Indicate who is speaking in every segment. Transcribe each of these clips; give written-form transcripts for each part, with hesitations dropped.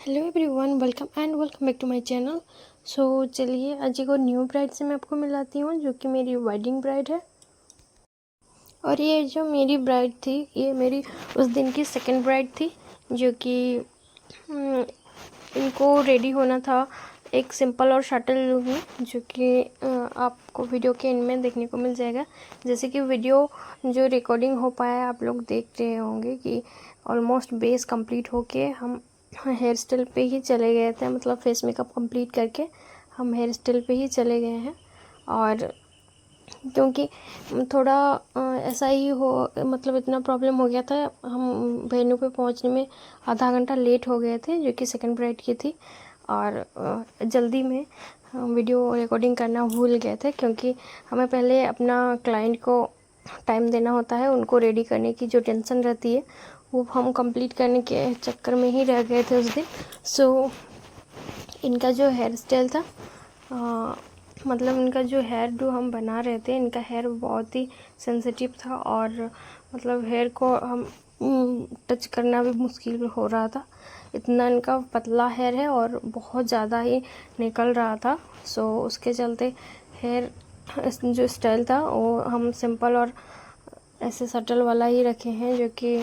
Speaker 1: Hello everyone, welcome back to my channel. चलिए आज एक और न्यू ब्राइड से मैं आपको मिलाती हूँ जो कि मेरी वेडिंग ब्राइड है। और ये जो मेरी ब्राइड थी ये मेरी उस दिन की सेकंड ब्राइड थी जो कि इनको रेडी होना था एक सिंपल और शटल लुक में, जो कि आपको वीडियो के एंड में देखने को मिल जाएगा। जैसे कि वीडियो जो रिकॉर्डिंग हो पाया आप लोग देख रहे होंगे कि ऑलमोस्ट बेस कंप्लीट होके हम हेयर स्टाइल पे ही चले गए थे, मतलब फेस मेकअप कंप्लीट करके हम हेयर स्टाइल पे ही चले गए हैं। और क्योंकि थोड़ा ऐसा ही हो, मतलब इतना प्रॉब्लम हो गया था, हम वेन्यू पे पहुंचने में आधा घंटा लेट हो गए थे जो कि सेकंड ब्राइड की थी। और जल्दी में वीडियो रिकॉर्डिंग करना भूल गए थे क्योंकि हमें पहले अपना क्लाइंट को टाइम देना होता है, उनको रेडी करने की जो टेंशन रहती है वो हम कंप्लीट करने के चक्कर में ही रह गए थे उस दिन। इनका जो हेयर स्टाइल था, मतलब इनका जो हेयर डू हम बना रहे थे, इनका हेयर बहुत ही सेंसिटिव था और मतलब हेयर को हम टच करना भी मुश्किल हो रहा था, इतना इनका पतला हेयर है और बहुत ज़्यादा ही निकल रहा था। उसके चलते हेयर जो स्टाइल था वो हम सिंपल और ऐसे सटल वाला ही रखे हैं जो कि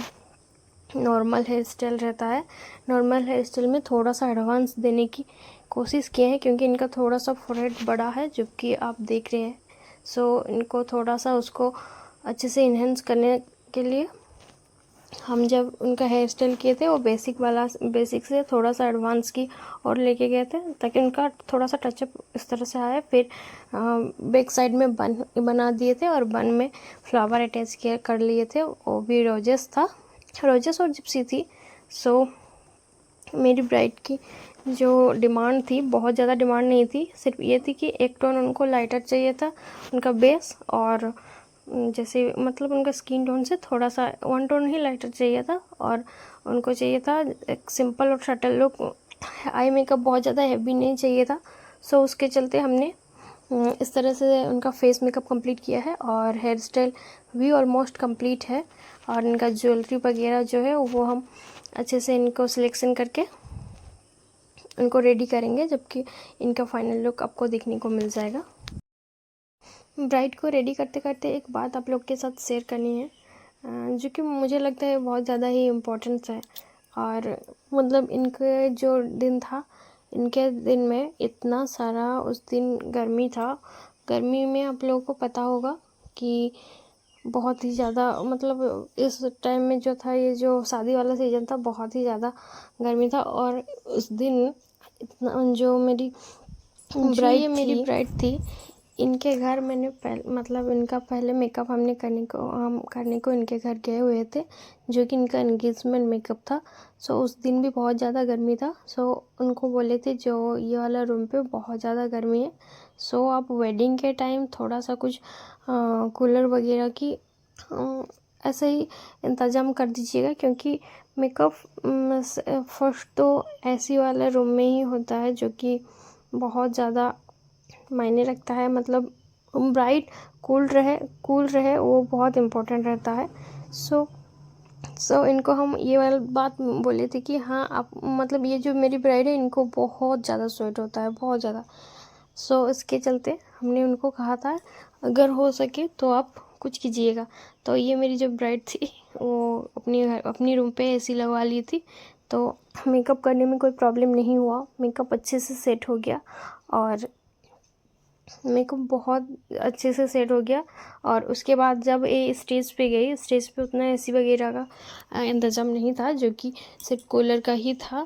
Speaker 1: नॉर्मल हेयर स्टाइल रहता है। नॉर्मल हेयर स्टाइल में थोड़ा सा एडवांस देने की कोशिश किए हैं क्योंकि इनका थोड़ा सा फोरहेड बड़ा है जो कि आप देख रहे हैं। इनको थोड़ा सा उसको अच्छे से इन्हेंस करने के लिए हम जब उनका हेयर स्टाइल किए थे वो बेसिक से थोड़ा सा एडवांस की और लेके गए थे ताकि उनका थोड़ा सा टचअप इस तरह से आए। फिर बैक साइड में बन बना दिए थे और बन में फ्लावर अटैच कर लिए थे, वो भी रोजेस और जिप्सी थी। मेरी ब्राइड की जो डिमांड थी, बहुत ज़्यादा डिमांड नहीं थी, सिर्फ ये थी कि एक टोन उनको लाइटर चाहिए था उनका बेस, और जैसे मतलब उनका स्किन टोन से थोड़ा सा वन टोन ही लाइटर चाहिए था। और उनको चाहिए था एक सिंपल और शटल लुक, आई मेकअप बहुत ज़्यादा हैवी नहीं चाहिए था। उसके चलते हमने इस तरह से उनका फेस मेकअप कंप्लीट किया है और हेयर स्टाइल भी ऑलमोस्ट कंप्लीट है। और इनका ज्वेलरी वगैरह जो है वो हम अच्छे से इनको सिलेक्शन करके इनको रेडी करेंगे, जबकि इनका फाइनल लुक आपको देखने को मिल जाएगा। ब्राइड को रेडी करते करते एक बात आप लोग के साथ शेयर करनी है जो कि मुझे लगता है बहुत ज़्यादा ही इम्पोर्टेंस है। और मतलब इनके जो दिन था, इनके दिन में इतना सारा उस दिन गर्मी था। गर्मी में आप लोगों को पता होगा कि बहुत ही ज़्यादा, मतलब इस टाइम में जो था, ये जो शादी वाला सीज़न था, बहुत ही ज़्यादा गर्मी था। और उस दिन इतना जो मेरी ब्राइड थी, इनके घर मैंने मतलब इनका पहले मेकअप हम करने को इनके घर गए हुए थे जो कि इनका एंगेजमेंट मेकअप था। उस दिन भी बहुत ज़्यादा गर्मी था। उनको बोले थे जो ये वाला रूम पे बहुत ज़्यादा गर्मी है, आप वेडिंग के टाइम थोड़ा सा कुछ कूलर वगैरह की ऐसे ही इंतज़ाम कर दीजिएगा क्योंकि मेकअप फर्स्ट तो एसी वाले रूम में ही होता है जो कि बहुत ज़्यादा मायने रखता है। मतलब ब्राइड कूल रहे वो बहुत इम्पोर्टेंट रहता है। इनको हम ये वाला बात बोले थे कि हाँ आप, मतलब ये जो मेरी ब्राइड है इनको बहुत ज़्यादा स्वेट होता है, बहुत ज़्यादा। इसके चलते हमने उनको कहा था अगर हो सके तो आप कुछ कीजिएगा। तो ये मेरी जो ब्राइड थी वो अपनी रूम पे एसी लगवा ली थी, तो मेकअप करने में कोई प्रॉब्लम नहीं हुआ, मेकअप अच्छे से सेट हो गया और मेकअप बहुत अच्छे से सेट हो गया। और उसके बाद जब ये स्टेज पे गई, स्टेज पे उतना एसी वगैरह का इंतज़ाम नहीं था जो कि सिर्फ कूलर का ही था।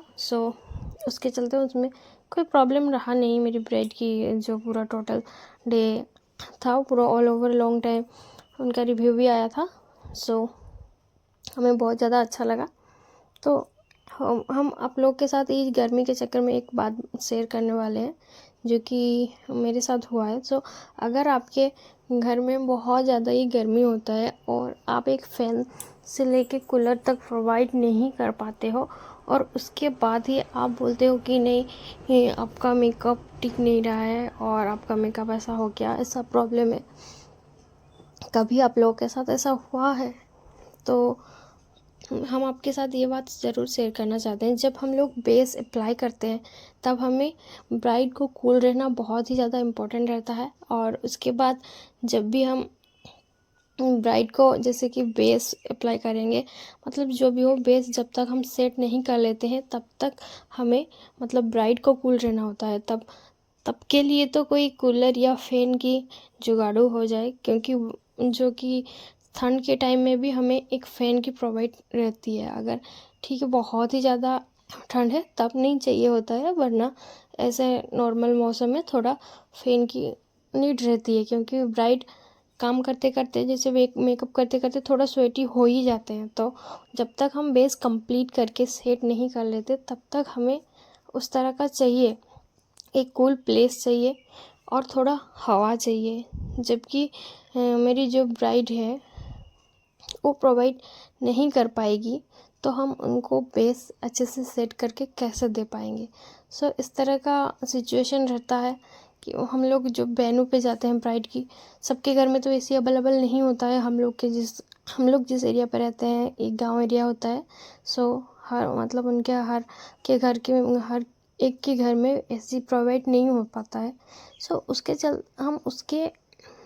Speaker 1: उसके चलते उसमें कोई प्रॉब्लम रहा नहीं। मेरी ब्राइड की जो पूरा टोटल डे था, पूरा ऑल ओवर लॉन्ग टाइम उनका रिव्यू भी आया था। हमें बहुत ज़्यादा अच्छा लगा। तो हम आप लोग के साथ इस गर्मी के चक्कर में एक बात शेयर करने वाले हैं जो कि मेरे साथ हुआ है। अगर आपके घर में बहुत ज़्यादा ही गर्मी होता है और आप एक फ़ैन से लेके कूलर तक प्रोवाइड नहीं कर पाते हो और उसके बाद ही आप बोलते हो कि नहीं ये आपका मेकअप टिक नहीं रहा है और आपका मेकअप ऐसा हो गया, ऐसा प्रॉब्लम है, कभी आप लोगों के साथ ऐसा हुआ है तो हम आपके साथ ये बात ज़रूर शेयर करना चाहते हैं, जब हम लोग बेस अप्लाई करते हैं तब हमें ब्राइड को कूल रहना बहुत ही ज़्यादा इम्पोर्टेंट रहता है। और उसके बाद जब भी हम ब्राइड को जैसे कि बेस अप्लाई करेंगे, मतलब जो भी हो बेस जब तक हम सेट नहीं कर लेते हैं तब तक हमें मतलब ब्राइड को कूल रहना होता है। तब के लिए तो कोई कूलर या फ़ैन की जुगाड़ू हो जाए, क्योंकि जो कि ठंड के टाइम में भी हमें एक फ़ैन की प्रोवाइड रहती है। अगर ठीक है बहुत ही ज़्यादा ठंड है तब नहीं चाहिए होता है, वरना ऐसे नॉर्मल मौसम में थोड़ा फ़ैन की नीड रहती है, क्योंकि ब्राइड काम करते करते जैसे मेकअप करते करते थोड़ा स्वेटी हो ही जाते हैं। तो जब तक हम बेस कंप्लीट करके सेट नहीं कर लेते तब तक हमें उस तरह का चाहिए, एक कूल प्लेस चाहिए और थोड़ा हवा चाहिए। जबकि मेरी जो ब्राइड है वो प्रोवाइड नहीं कर पाएगी तो हम उनको बेस अच्छे से सेट करके कैसे दे पाएंगे। सो इस तरह का सिचुएशन रहता है कि हम लोग जो वेन्यू पे जाते हैं ब्राइड की, सबके घर में तो एसी अवेलेबल नहीं होता है। हम लोग जिस एरिया पे रहते हैं एक गांव एरिया होता है। सो हर मतलब उनके हर हर एक के घर में एसी प्रोवाइड नहीं हो पाता है। सो हम उसके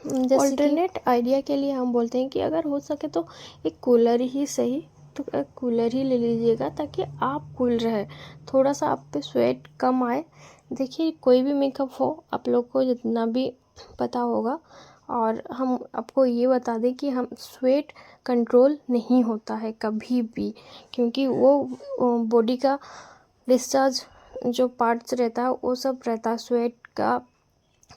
Speaker 1: जैसे ऑल्टरनेट आइडिया के लिए हम बोलते हैं कि अगर हो सके तो एक कूलर ही सही, तो एक कूलर ही ले लीजिएगा ताकि आप कूल रहे, थोड़ा सा आप पे स्वेट कम आए। देखिए कोई भी मेकअप हो, आप लोग को जितना भी पता होगा, और हम आपको ये बता दें कि हम स्वेट कंट्रोल नहीं होता है कभी भी, क्योंकि वो बॉडी का डिस्चार्ज जो पार्ट्स रहता है वो सब रहता है स्वेट का,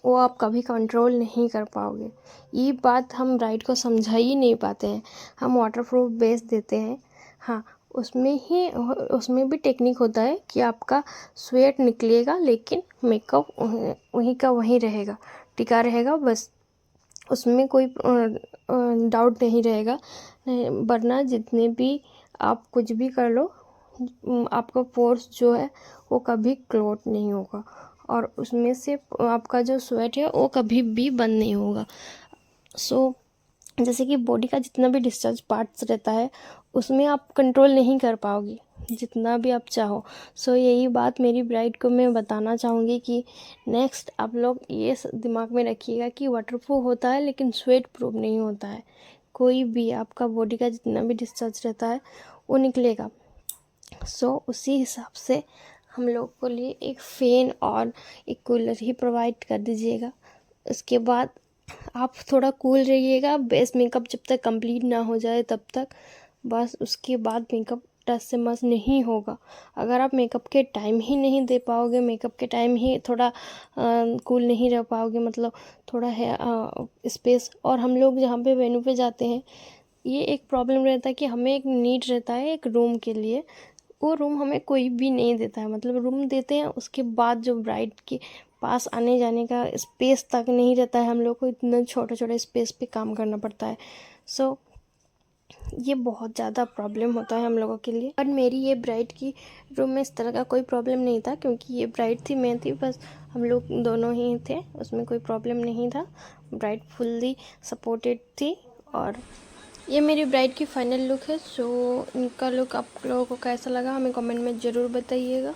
Speaker 1: वो आप कभी कंट्रोल नहीं कर पाओगे। ये बात हम ब्राइड को समझा ही नहीं पाते हैं। हम वाटरप्रूफ बेस देते हैं, हाँ उसमें भी टेक्निक होता है कि आपका स्वेट निकलेगा लेकिन मेकअप वहीं का वहीं रहेगा, टिका रहेगा, बस उसमें कोई डाउट नहीं रहेगा। वरना जितने भी आप कुछ भी कर लो, आपका पोर्स जो है वो कभी क्लोट नहीं होगा और उसमें से आपका जो स्वेट है वो कभी भी बंद नहीं होगा। सो जैसे कि बॉडी का जितना भी डिस्चार्ज पार्ट्स रहता है उसमें आप कंट्रोल नहीं कर पाओगे जितना भी आप चाहो। सो यही बात मेरी ब्राइड को मैं बताना चाहूँगी कि नेक्स्ट आप लोग ये दिमाग में रखिएगा कि वाटरप्रूफ होता है लेकिन स्वेट प्रूफ नहीं होता है। कोई भी आपका बॉडी का जितना भी डिस्चार्ज रहता है वो निकलेगा। सो उसी हिसाब से हम लोग को लिए एक फ़ैन और एक कूलर ही प्रोवाइड कर दीजिएगा। उसके बाद आप थोड़ा कूल रहिएगा, बेस मेकअप जब तक कंप्लीट ना हो जाए तब तक, बस उसके बाद मेकअप टस से मस नहीं होगा। अगर आप मेकअप के टाइम ही नहीं दे पाओगे, मेकअप के टाइम ही थोड़ा कूल नहीं रह पाओगे, मतलब थोड़ा है स्पेस, और हम लोग जहाँ पे वेन्यू पे जाते हैं ये एक प्रॉब्लम रहता है कि हमें एक नीड रहता है एक रूम के लिए, वो रूम हमें कोई भी नहीं देता है। मतलब रूम देते हैं उसके बाद जो ब्राइड के पास आने जाने का स्पेस तक नहीं रहता है, हम लोग को इतना छोटे छोटे स्पेस पे काम करना पड़ता है। सो ये बहुत ज़्यादा प्रॉब्लम होता है हम लोगों के लिए। और मेरी ये ब्राइड की रूम में इस तरह का कोई प्रॉब्लम नहीं था, क्योंकि ये ब्राइड थी मैं थी, बस हम लोग दोनों ही थे, उसमें कोई प्रॉब्लम नहीं था। ब्राइड फुल्ली सपोर्टेड थी। और ये मेरी ब्राइड की फाइनल लुक है। सो इनका लुक आप लोगों को कैसा लगा हमें कमेंट में ज़रूर बताइएगा।